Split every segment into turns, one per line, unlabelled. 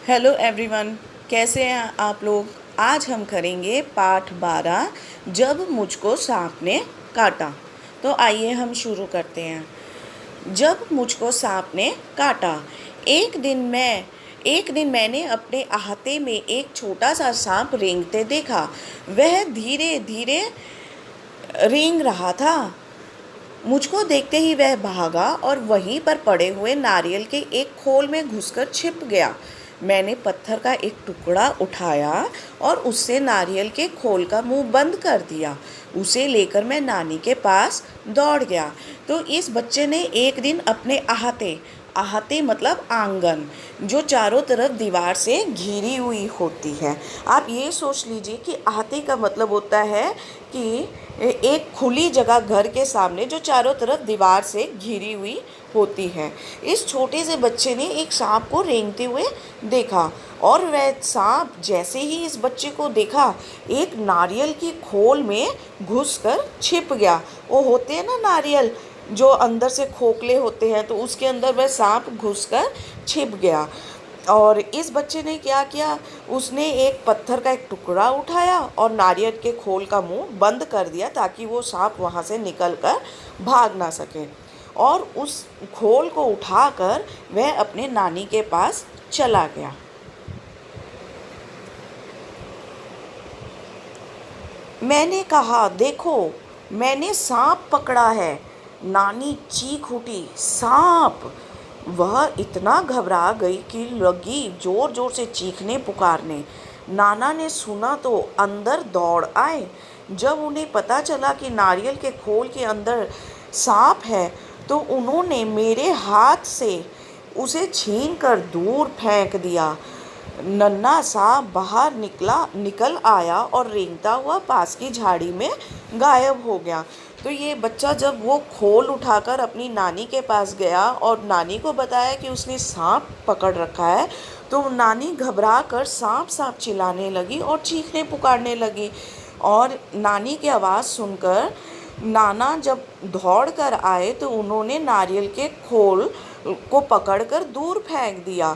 Hello everyone, कैसे हैं आप लोग। आज हम करेंगे पाठ 12, जब मुझको सांप ने काटा। तो आइए हम शुरू करते हैं। जब मुझको सांप ने काटा। एक दिन मैंने अपने अहाते में एक छोटा सा सांप रेंगते देखा। वह धीरे धीरे रेंग रहा था। मुझको देखते ही वह भागा और वहीं पर पड़े हुए नारियल के एक खोल में घुसकर छिप गया। मैंने पत्थर का एक टुकड़ा उठाया और उससे नारियल के खोल का मुंह बंद कर दिया। उसे लेकर मैं नानी के पास दौड़ गया। तो इस बच्चे ने एक दिन अपने अहाते अहाते मतलब आंगन, जो चारों तरफ दीवार से घिरी हुई होती है। आप ये सोच लीजिए कि अहाते का मतलब होता है कि एक खुली जगह घर के सामने जो चारों तरफ दीवार से घिरी हुई होती है। इस छोटे से बच्चे ने एक सांप को रेंगते हुए देखा और वह सांप जैसे ही इस बच्चे को देखा, एक नारियल की खोल में घुसकर छिप गया। वो होते हैं ना नारियल जो अंदर से खोखले होते हैं, तो उसके अंदर वह सांप घुसकर छिप गया। और इस बच्चे ने क्या किया, उसने एक पत्थर का एक टुकड़ा उठाया और नारियल के खोल का मुंह बंद कर दिया ताकि वो सांप वहाँ से निकलकर भाग ना सके। और उस खोल को उठाकर वह अपने नानी के पास चला गया। मैंने कहा, देखो मैंने सांप पकड़ा है। नानी चीख उठी, सांप! वह इतना घबरा गई कि लगी जोर जोर से चीखने पुकारने। नाना ने सुना तो अंदर दौड़ आए। जब उन्हें पता चला कि नारियल के खोल के अंदर सांप है, तो उन्होंने मेरे हाथ से उसे छीनकर दूर फेंक दिया। नन्हा सा बाहर निकल आया और रेंगता हुआ पास की झाड़ी में गायब हो गया। तो ये बच्चा जब वो खोल उठाकर अपनी नानी के पास गया और नानी को बताया कि उसने सांप पकड़ रखा है, तो नानी घबरा कर सांप सांप चिल्लाने लगी और चीखने पुकारने लगी। और नानी की आवाज़ सुनकर नाना जब दौड़ कर आए तो उन्होंने नारियल के खोल को पकड़कर दूर फेंक दिया।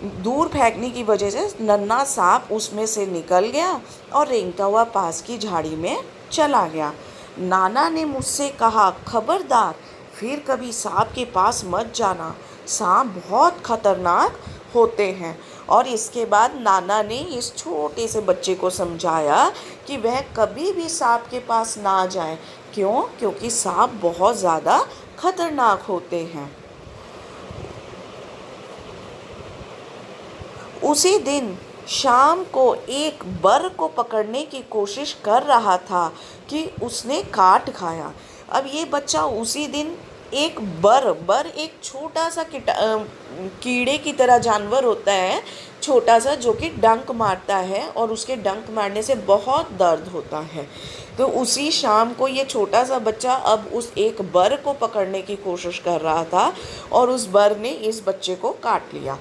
दूर फेंकने की वजह से नन्हा सांप उसमें से निकल गया और रेंगता हुआ पास की झाड़ी में चला गया। नाना ने मुझसे कहा, खबरदार, फिर कभी सांप के पास मत जाना, सांप बहुत खतरनाक होते हैं। और इसके बाद नाना ने इस छोटे से बच्चे को समझाया कि वह कभी भी सांप के पास ना जाए। क्यों? क्योंकि सांप बहुत ज़्यादा खतरनाक होते हैं। उसी दिन शाम को एक बर को पकड़ने की कोशिश कर रहा था कि उसने काट खाया। अब ये बच्चा उसी दिन एक बर एक छोटा सा कीड़े की तरह जानवर होता है, छोटा सा, जो कि डंक मारता है और उसके डंक मारने से बहुत दर्द होता है। तो उसी शाम को ये छोटा सा बच्चा अब उस एक बर को पकड़ने की कोशिश कर रहा था और उस बर ने इस बच्चे को काट लिया।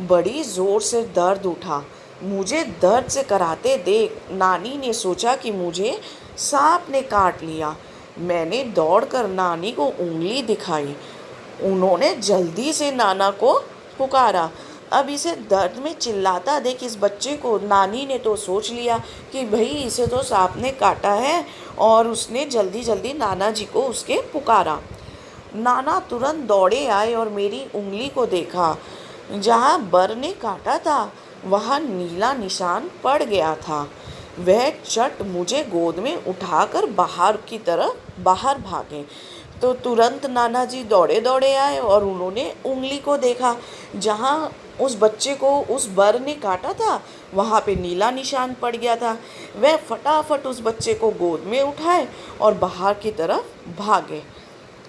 बड़ी ज़ोर से दर्द उठा। मुझे दर्द से कराते देख नानी ने सोचा कि मुझे सांप ने काट लिया। मैंने दौड़कर नानी को उंगली दिखाई। उन्होंने जल्दी से नाना को पुकारा। अब इसे दर्द में चिल्लाता देख इस बच्चे को नानी ने तो सोच लिया कि भाई इसे तो सांप ने काटा है, और उसने जल्दी जल्दी नाना जी को उसके पुकारा। नाना तुरंत दौड़े आए और मेरी उंगली को देखा। जहाँ बर ने काटा था वहाँ नीला निशान पड़ गया था। वह चट मुझे गोद में उठाकर बाहर भागे। तो तुरंत नाना जी दौड़े दौड़े आए और उन्होंने उंगली को देखा। जहाँ उस बच्चे को उस बर ने काटा था वहाँ पे नीला निशान पड़ गया था। वह फटाफट उस बच्चे को गोद में उठाए और बाहर की तरफ भागे।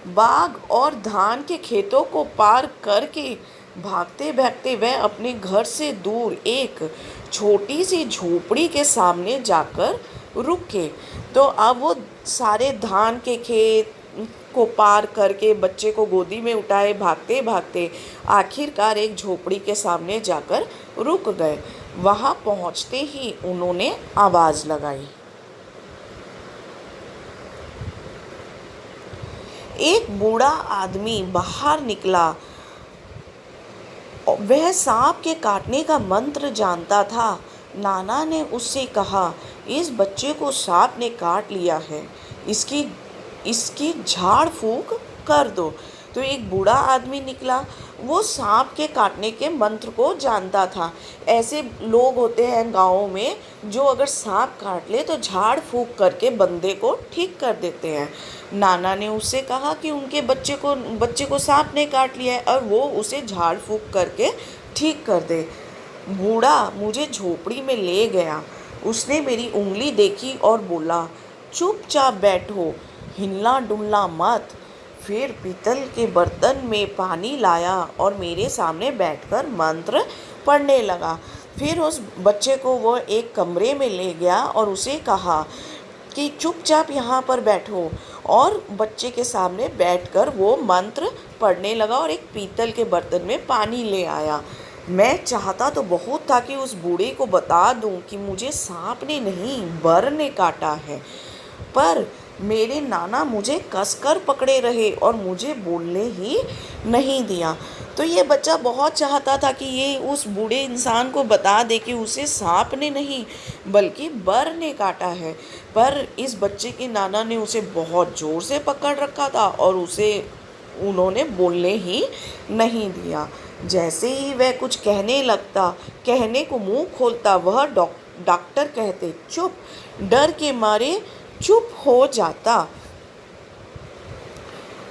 बाग और धान के खेतों को पार करके भागते भागते वह अपने घर से दूर एक छोटी सी झोपड़ी के सामने जाकर रुके। तो अब वो सारे धान के खेत को पार करके बच्चे को गोदी में उठाए भागते भागते आखिरकार एक झोपड़ी के सामने जाकर रुक गए। वहाँ पहुँचते ही उन्होंने आवाज़ लगाई। एक बूढ़ा आदमी बाहर निकला। वह सांप के काटने का मंत्र जानता था। नाना ने उससे कहा, इस बच्चे को सांप ने काट लिया है, इसकी इसकी झाड़ फूक कर दो। तो एक बूढ़ा आदमी निकला, वो सांप के काटने के मंत्र को जानता था। ऐसे लोग होते हैं गाँव में जो अगर सांप काट ले तो झाड़ फूक करके बंदे को ठीक कर देते हैं। नाना ने उससे कहा कि उनके बच्चे को सांप ने काट लिया है और वो उसे झाड़ फूक करके ठीक कर दे। बूढ़ा मुझे झोपड़ी में ले गया। उसने मेरी उंगली देखी और बोला, चुपचाप बैठो, हिलना डुलना मत। फिर पीतल के बर्तन में पानी लाया और मेरे सामने बैठकर मंत्र पढ़ने लगा। फिर उस बच्चे को वो एक कमरे में ले गया और उसे कहा कि चुपचाप यहाँ पर बैठो, और बच्चे के सामने बैठकर वो मंत्र पढ़ने लगा और एक पीतल के बर्तन में पानी ले आया। मैं चाहता तो बहुत था कि उस बूढ़े को बता दूं कि मुझे सांप ने नहीं, बर ने काटा है, पर मेरे नाना मुझे कसकर पकड़े रहे और मुझे बोलने ही नहीं दिया। तो ये बच्चा बहुत चाहता था कि ये उस बूढ़े इंसान को बता दे कि उसे सांप ने नहीं बल्कि बर ने काटा है, पर इस बच्चे के नाना ने उसे बहुत ज़ोर से पकड़ रखा था और उन्होंने बोलने ही नहीं दिया। जैसे ही वह कुछ कहने को मुंह खोलता, वह डॉक्टर कहते, चुप, डर के मारे चुप हो जाता।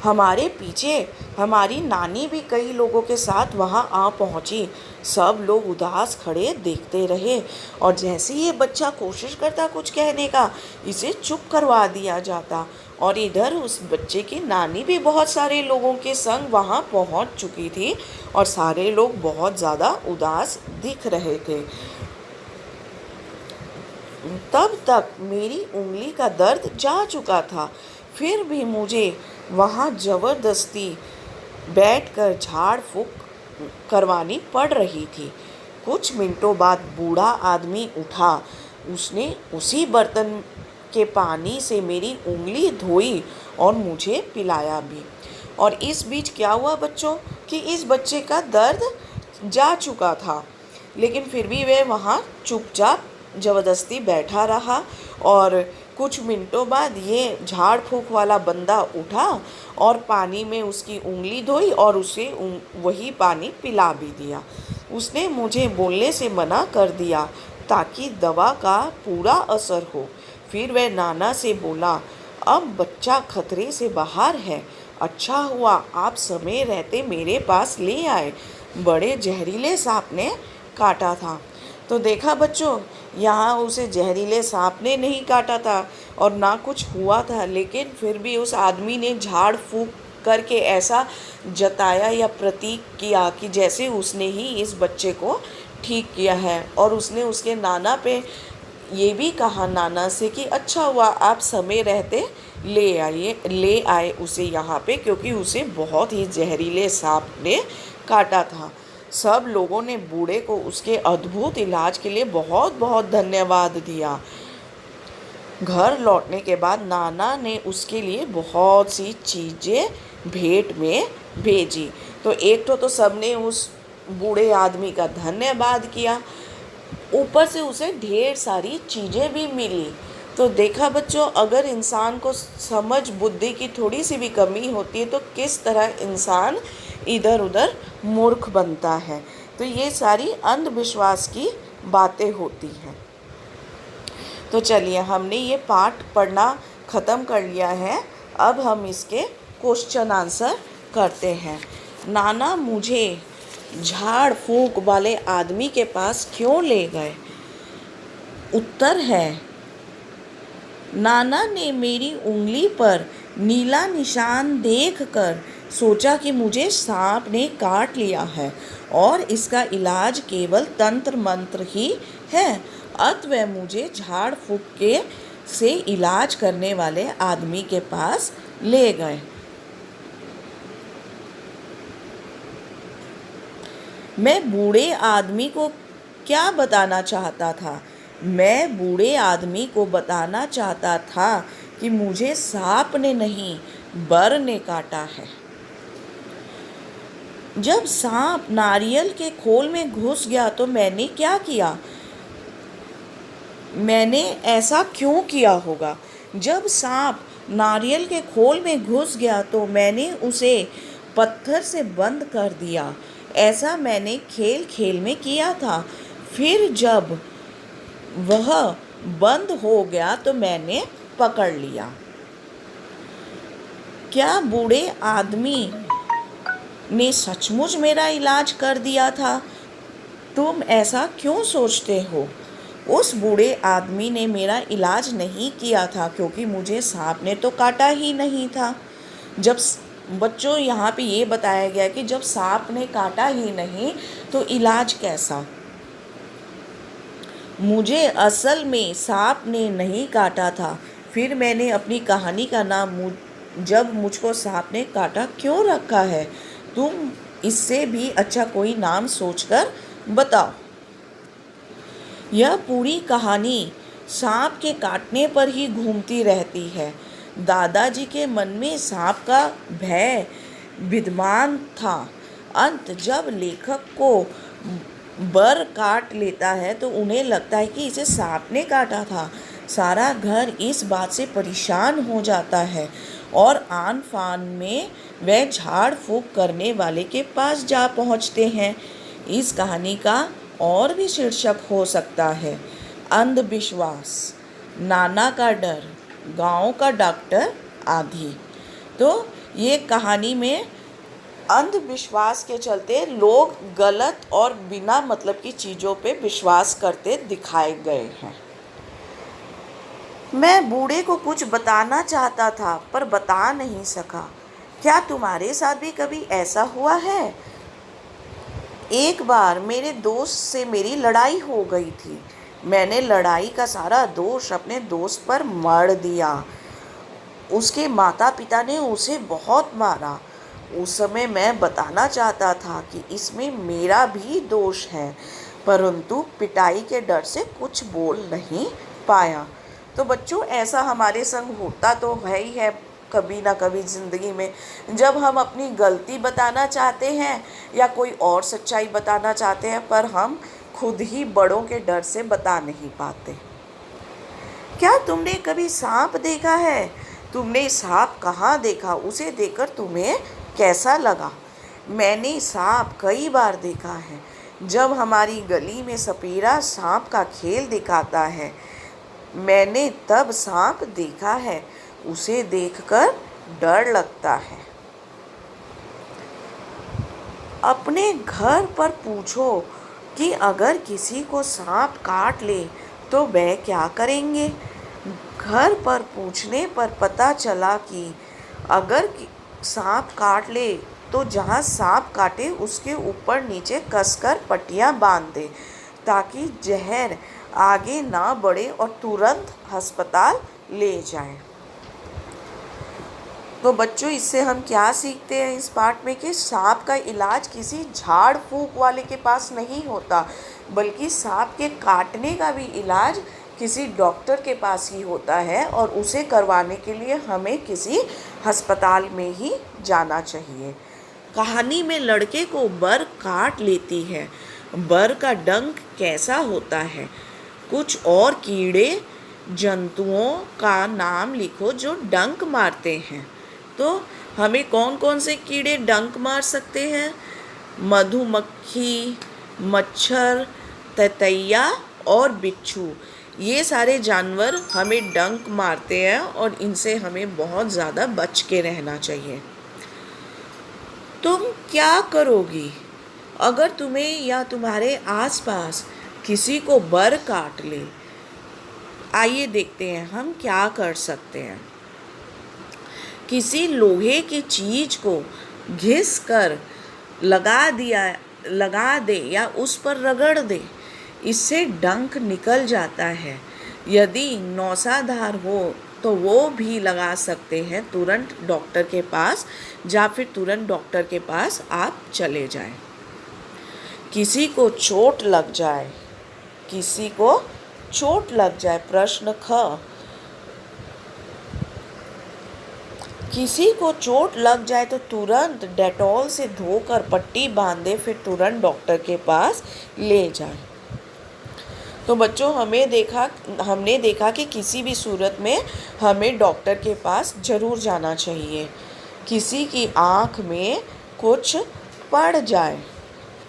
हमारे पीछे हमारी नानी भी कई लोगों के साथ वहां आ पहुंची। सब लोग उदास खड़े देखते रहे और जैसे ये बच्चा कोशिश करता कुछ कहने का, इसे चुप करवा दिया जाता। और इधर उस बच्चे की नानी भी बहुत सारे लोगों के संग वहां पहुंच चुकी थी और सारे लोग बहुत ज़्यादा उदास दिख रहे थे। तब तक मेरी उंगली का दर्द जा चुका था, फिर भी मुझे वहाँ ज़बरदस्ती बैठकर झाड़ फूक करवानी पड़ रही थी। कुछ मिनटों बाद बूढ़ा आदमी उठा। उसने उसी बर्तन के पानी से मेरी उंगली धोई और मुझे पिलाया भी। और इस बीच क्या हुआ बच्चों कि इस बच्चे का दर्द जा चुका था, लेकिन फिर भी वह वहाँ चुपचाप ज़बरदस्ती बैठा रहा। और कुछ मिनटों बाद ये झाड़ फूक वाला बंदा उठा और पानी में उसकी उंगली धोई और उसे वही पानी पिला भी दिया। उसने मुझे बोलने से मना कर दिया ताकि दवा का पूरा असर हो। फिर वह नाना से बोला, अब बच्चा खतरे से बाहर है, अच्छा हुआ आप समय रहते मेरे पास ले आए, बड़े जहरीले सांप ने काटा था। तो देखा बच्चों, यहाँ उसे जहरीले सांप ने नहीं काटा था और ना कुछ हुआ था, लेकिन फिर भी उस आदमी ने झाड़ फूक करके ऐसा जताया या प्रतीक किया कि जैसे उसने ही इस बच्चे को ठीक किया है। और उसने उसके नाना पे ये भी कहा, नाना से, कि अच्छा हुआ आप समय रहते ले आए उसे यहाँ पे, क्योंकि उसे बहुत ही जहरीले सांप ने काटा था। सब लोगों ने बूढ़े को उसके अद्भुत इलाज के लिए बहुत बहुत धन्यवाद दिया। घर लौटने के बाद नाना ने उसके लिए बहुत सी चीज़ें भेंट में भेजी। तो एक तो सबने उस बूढ़े आदमी का धन्यवाद किया, ऊपर से उसे ढेर सारी चीज़ें भी मिली। तो देखा बच्चों, अगर इंसान को समझ बुद्धि की थोड़ी सी भी कमी होती है तो किस तरह इंसान इधर उधर मूर्ख बनता है। तो ये सारी अंधविश्वास की बातें होती हैं। तो चलिए, हमने ये पाठ पढ़ना ख़त्म कर लिया है। अब हम इसके क्वेश्चन आंसर करते हैं। नाना मुझे झाड़ फूक वाले आदमी के पास क्यों ले गए? उत्तर है, नाना ने मेरी उंगली पर नीला निशान देखकर सोचा कि मुझे सांप ने काट लिया है और इसका इलाज केवल तंत्र मंत्र ही है। अतः मुझे झाड़ फूक के से इलाज करने वाले आदमी के पास ले गए। मैं बूढ़े आदमी को क्या बताना चाहता था? मैं बूढ़े आदमी को बताना चाहता था कि मुझे सांप ने नहीं, बर ने काटा है। जब सांप नारियल के खोल में घुस गया तो मैंने क्या किया? मैंने ऐसा क्यों किया होगा? जब सांप नारियल के खोल में घुस गया तो मैंने उसे पत्थर से बंद कर दिया। ऐसा मैंने खेल खेल में किया था। फिर जब वह बंद हो गया तो मैंने पकड़ लिया। क्या बूढ़े आदमी ने सचमुच मेरा इलाज कर दिया था? तुम ऐसा क्यों सोचते हो? उस बूढ़े आदमी ने मेरा इलाज नहीं किया था क्योंकि मुझे सांप ने तो काटा ही नहीं था। जब बच्चों यहाँ पे ये बताया गया कि जब सांप ने काटा ही नहीं तो इलाज कैसा? मुझे असल में सांप ने नहीं काटा था। फिर मैंने अपनी कहानी का नाम जब मुझको सांप ने काटा क्यों रखा है? तुम इससे भी अच्छा कोई नाम सोचकर बताओ। यह पूरी कहानी सांप के काटने पर ही घूमती रहती है। दादाजी के मन में सांप का भय विद्यमान था। अंत जब लेखक को बर काट लेता है तो उन्हें लगता है कि इसे सांप ने काटा था। सारा घर इस बात से परेशान हो जाता है और आन फान में वह झाड़ फूंक करने वाले के पास जा पहुंचते हैं। इस कहानी का और भी शीर्षक हो सकता है अंधविश्वास, नाना का डर, गांव का डॉक्टर आदि। तो ये कहानी में अंधविश्वास के चलते लोग गलत और बिना मतलब की चीज़ों पे विश्वास करते दिखाए गए हैं। मैं बूढ़े को कुछ बताना चाहता था पर बता नहीं सका। क्या तुम्हारे साथ भी कभी ऐसा हुआ है? एक बार मेरे दोस्त से मेरी लड़ाई हो गई थी। मैंने लड़ाई का सारा दोष अपने दोस्त पर मढ़ दिया। उसके माता पिता ने उसे बहुत मारा। उस समय मैं बताना चाहता था कि इसमें मेरा भी दोष है, परंतु पिटाई के डर से कुछ बोल नहीं पाया। तो बच्चों, ऐसा हमारे संग होता तो है ही है कभी ना कभी ज़िंदगी में, जब हम अपनी गलती बताना चाहते हैं या कोई और सच्चाई बताना चाहते हैं पर हम खुद ही बड़ों के डर से बता नहीं पाते। क्या तुमने कभी सांप देखा है? तुमने सांप कहाँ देखा? उसे देखकर तुम्हें कैसा लगा? मैंने सांप कई बार देखा है। जब हमारी गली में सपेरा सांप का खेल दिखाता है, मैंने तब सांप देखा है। उसे देखकर डर लगता है। अपने घर पर पूछो कि अगर किसी को सांप काट ले तो वह क्या करेंगे? घर पर पूछने पर पता चला कि अगर सांप काट ले तो जहाँ सांप काटे उसके ऊपर नीचे कसकर पट्टियाँ बांध दे ताकि जहर आगे ना बढ़े और तुरंत अस्पताल ले जाए। तो बच्चों, इससे हम क्या सीखते हैं इस पाठ में कि सांप का इलाज किसी झाड़ फूंक वाले के पास नहीं होता, बल्कि सांप के काटने का भी इलाज किसी डॉक्टर के पास ही होता है और उसे करवाने के लिए हमें किसी अस्पताल में ही जाना चाहिए। कहानी में लड़के को बर काट लेती है। बर का डंक कैसा होता है? कुछ और कीड़े जंतुओं का नाम लिखो जो डंक मारते हैं। तो हमें कौन कौन से कीड़े डंक मार सकते हैं? मधुमक्खी, मच्छर, ततैया और बिच्छू। ये सारे जानवर हमें डंक मारते हैं और इनसे हमें बहुत ज़्यादा बच के रहना चाहिए। तुम क्या करोगी अगर तुम्हें या तुम्हारे आसपास किसी को बर काट ले? आइए देखते हैं हम क्या कर सकते हैं। किसी लोहे की चीज़ को घिस कर लगा दे या उस पर रगड़ दे, इससे डंक निकल जाता है। यदि नौसाधार हो तो वो भी लगा सकते हैं। तुरंत डॉक्टर के पास तुरंत डॉक्टर के पास आप चले जाएं। किसी को चोट लग जाए, प्रश्न ख। किसी को चोट लग जाए तो तुरंत डेटॉल से धोकर पट्टी बांध दे, फिर तुरंत डॉक्टर के पास ले जाए। तो बच्चों हमने देखा कि किसी भी सूरत में हमें डॉक्टर के पास ज़रूर जाना चाहिए। किसी की आँख में कुछ पड़ जाए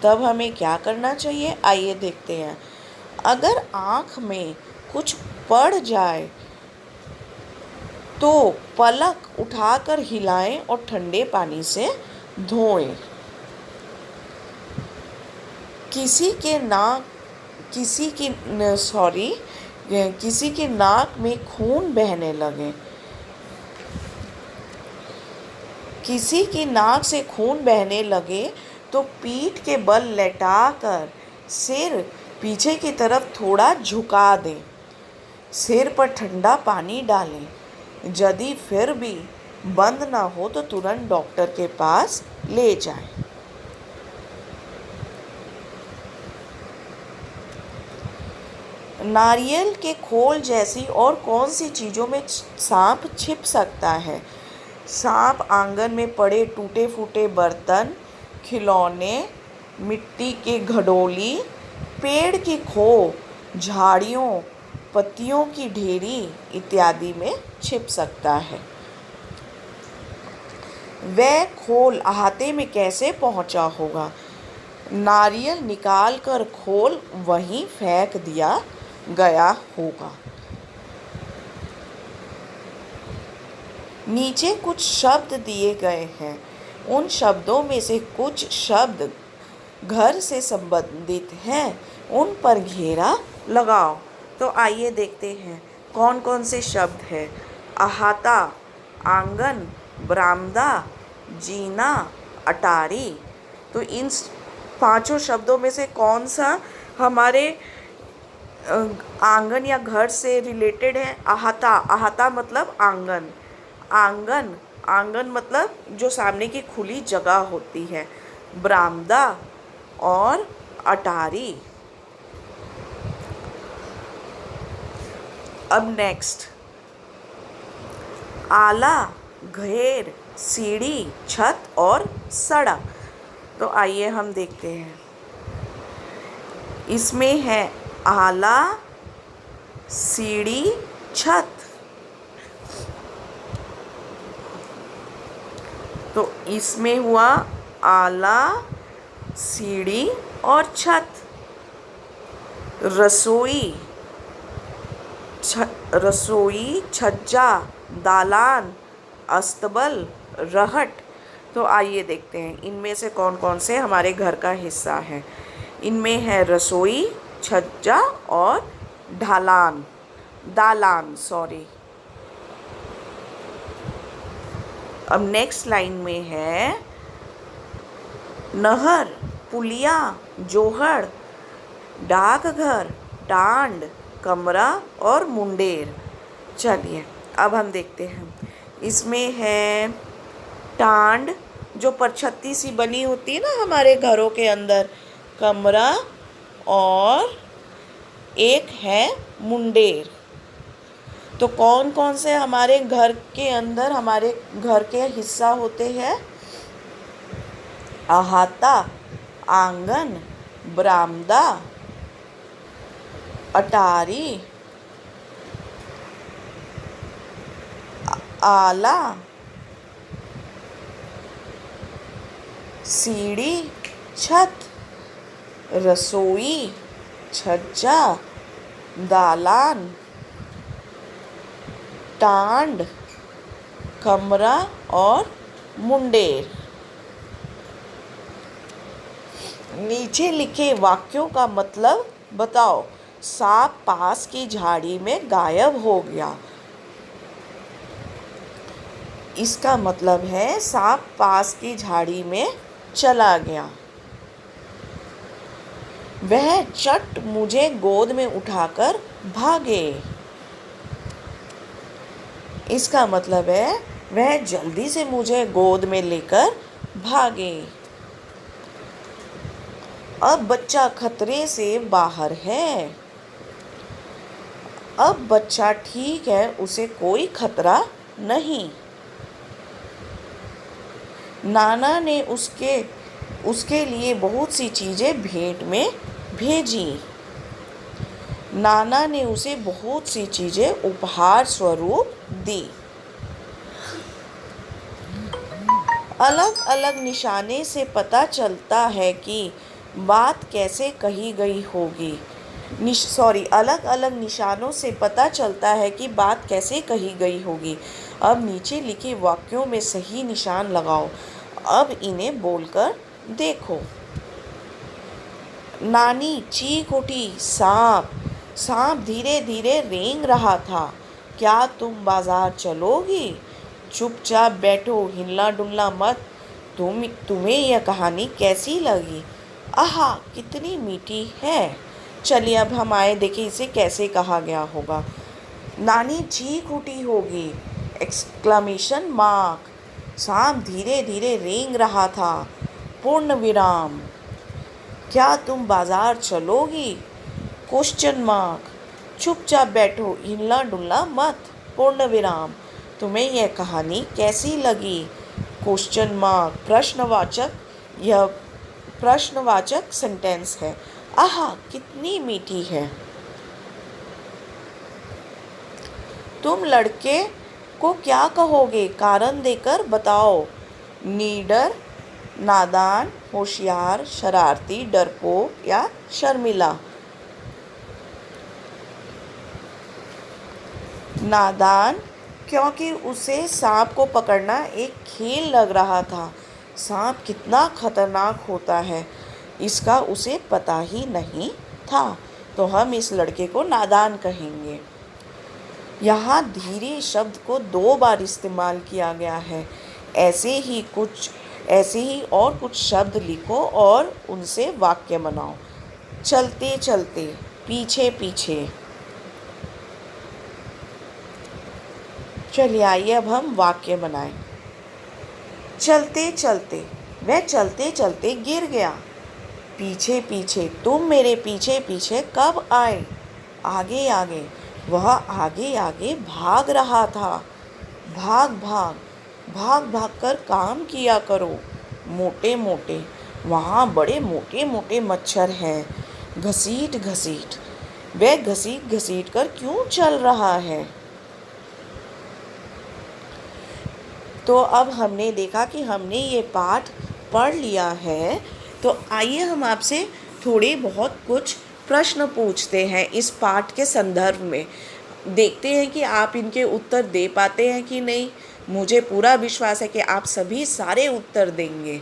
तब हमें क्या करना चाहिए, आइए देखते हैं। अगर आँख में कुछ पड़ जाए तो पलक उठाकर हिलाएं और ठंडे पानी से धोएं। किसी के नाक में खून बहने लगे, किसी की नाक से खून बहने लगे तो पीठ के बल लेटाकर सिर पीछे की तरफ थोड़ा झुका दें। सिर पर ठंडा पानी डालें। यदि फिर भी बंद ना हो तो तुरंत डॉक्टर के पास ले जाएं। नारियल के खोल जैसी और कौन सी चीज़ों में सांप छिप सकता है? सांप आंगन में पड़े टूटे फूटे बर्तन, खिलौने, मिट्टी के घड़ोली, पेड़ की खो, झाड़ियों, पत्तियों की ढेरी इत्यादि में छिप सकता है। वह खोल अहाते में कैसे पहुंचा होगा? नारियल निकालकर खोल वहीं फेंक दिया गया होगा। नीचे कुछ शब्द दिए गए हैं। उन शब्दों में से कुछ शब्द घर से संबंधित हैं, उन पर घेरा लगाओ। तो आइए देखते हैं कौन कौन से शब्द हैं। अहाता, आंगन, बरामदा, जीना, अटारी। तो इन 5 शब्दों में से कौन सा हमारे आंगन या घर से रिलेटेड है? अहाता, अहाता मतलब आंगन। आंगन, आंगन मतलब जो सामने की खुली जगह होती है। बरामदा और अटारी। अब नेक्स्ट, आला, घेर, सीढ़ी, छत और सड़क। तो आइए हम देखते हैं। इसमें है आला, सीढ़ी, छत। तो इसमें हुआ आला, सीढ़ी और छत। रसोई, रसोई, छज्जा, दालान, अस्तबल, रहट। तो आइए देखते हैं इनमें से कौन कौन से हमारे घर का हिस्सा है। इनमें है रसोई, छज्जा और दालान। अब नेक्स्ट लाइन में है नहर, पुलिया, जोहड़, डाकघर, टांड, कमरा और मुंडेर। चलिए अब हम देखते हैं। इसमें है टांड, जो परछत्ती सी बनी होती है ना हमारे घरों के अंदर, कमरा, और एक है मुंडेर। तो कौन कौन से हमारे घर के अंदर हमारे घर के हिस्सा होते हैं? अहाता, आंगन, बरामदा, अटारी, आला, सीढ़ी, छत, रसोई, छज्जा, दालान, टांड, कमरा और मुंडेर। नीचे लिखे वाक्यों का मतलब बताओ। सांप पास की झाड़ी में गायब हो गया। इसका मतलब है सांप पास की झाड़ी में चला गया। वह चट मुझे गोद में उठाकर भागे। इसका मतलब है वह जल्दी से मुझे गोद में लेकर भागे। अब बच्चा खतरे से बाहर है। अब बच्चा ठीक है, उसे कोई खतरा नहीं। नाना ने उसके उसके लिए बहुत सी चीज़ें भेंट में भेजी। नाना ने उसे बहुत सी चीज़ें उपहार स्वरूप दी। अलग अलग निशाने से पता चलता है कि बात कैसे कही गई होगी। अलग अलग निशानों से पता चलता है कि बात कैसे कही गई होगी। अब नीचे लिखे वाक्यों में सही निशान लगाओ। अब इन्हें बोलकर देखो। नानी चीख उठी, सांप। सांप धीरे धीरे रेंग रहा था। क्या तुम बाजार चलोगी? चुपचाप बैठो, हिलना डुलना मत। तुम्हें यह कहानी कैसी लगी? आहा, कितनी मीठी है। चलिए अब हम आए देखें इसे कैसे कहा गया होगा। नानी चीख उठी होगी, एक्सक्लेमेशन मार्क। सांप धीरे धीरे रेंग रहा था, पूर्ण विराम। क्या तुम बाजार चलोगी? Question mark. चुपचाप बैठो, हिलना डुलना मत, पूर्ण विराम। तुम्हें यह कहानी कैसी लगी? क्वेश्चन मार्क, प्रश्नवाचक। यह प्रश्नवाचक सेंटेंस है। आहा, कितनी मीठी है। तुम लड़के को क्या कहोगे? कारण देकर बताओ। नीडर, नादान, होशियार, शरारती, डरपोक या शर्मिला। नादान, क्योंकि उसे सांप को पकड़ना एक खेल लग रहा था। सांप कितना खतरनाक होता है इसका उसे पता ही नहीं था, तो हम इस लड़के को नादान कहेंगे। यहाँ धीरे शब्द को 2 बार इस्तेमाल किया गया है। ऐसे ही और कुछ शब्द लिखो और उनसे वाक्य बनाओ। चलते चलते, पीछे पीछे। चलिए आइए अब हम वाक्य बनाएं। चलते चलते, वह चलते चलते गिर गया। पीछे पीछे, तुम मेरे पीछे पीछे कब आए? आगे आगे, वह आगे आगे भाग रहा था। भाग भाग, भाग भाग कर काम किया करो। मोटे मोटे, वहाँ बड़े मोटे मोटे मच्छर हैं। घसीट घसीट, वह घसीट घसीट कर क्यों चल रहा है? तो अब हमने देखा कि हमने ये पाठ पढ़ लिया है, तो आइए हम आपसे थोड़े बहुत कुछ प्रश्न पूछते हैं इस पाठ के संदर्भ में। देखते हैं कि आप इनके उत्तर दे पाते हैं कि नहीं। मुझे पूरा विश्वास है कि आप सभी सारे उत्तर देंगे।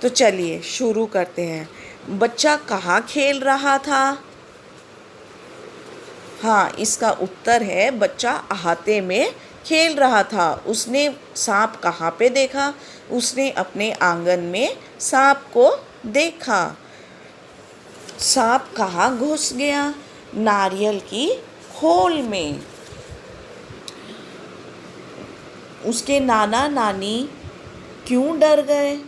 तो चलिए शुरू करते हैं। बच्चा कहाँ खेल रहा था? हाँ, इसका उत्तर है बच्चा अहाते में खेल रहा था। उसने सांप कहाँ पे देखा? उसने अपने आंगन में सांप को देखा। सांप कहाँ घुस गया? नारियल की खोल में। उसके नाना नानी क्यों डर गए?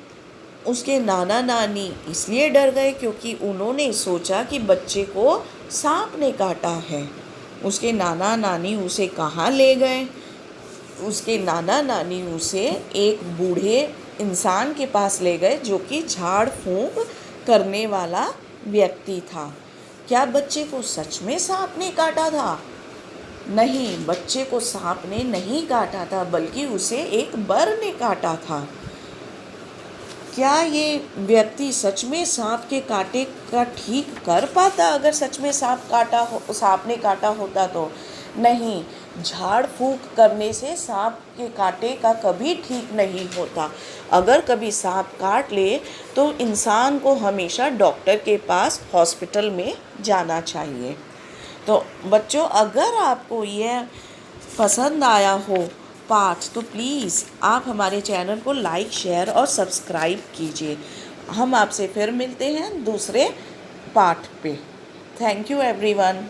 उसके नाना नानी इसलिए डर गए क्योंकि उन्होंने सोचा कि बच्चे को सांप ने काटा है। उसके नाना नानी उसे कहाँ ले गए? उसके नाना नानी उसे एक बूढ़े इंसान के पास ले गए जो कि झाड़ फूंक करने वाला व्यक्ति था। क्या बच्चे को सच में सांप ने काटा था? नहीं, बच्चे को सांप ने नहीं काटा था, बल्कि उसे एक बर ने काटा था। क्या ये व्यक्ति सच में सांप के काटे का ठीक कर पाता अगर सच में सांप ने काटा होता तो? नहीं, झाड़ फूंक करने से सांप के काटे का कभी ठीक नहीं होता। अगर कभी सांप काट ले तो इंसान को हमेशा डॉक्टर के पास हॉस्पिटल में जाना चाहिए। तो बच्चों, अगर आपको यह पसंद आया हो पाठ तो प्लीज़ आप हमारे चैनल को लाइक, शेयर और सब्सक्राइब कीजिए। हम आपसे फिर मिलते हैं दूसरे पाठ पे। Thank you everyone.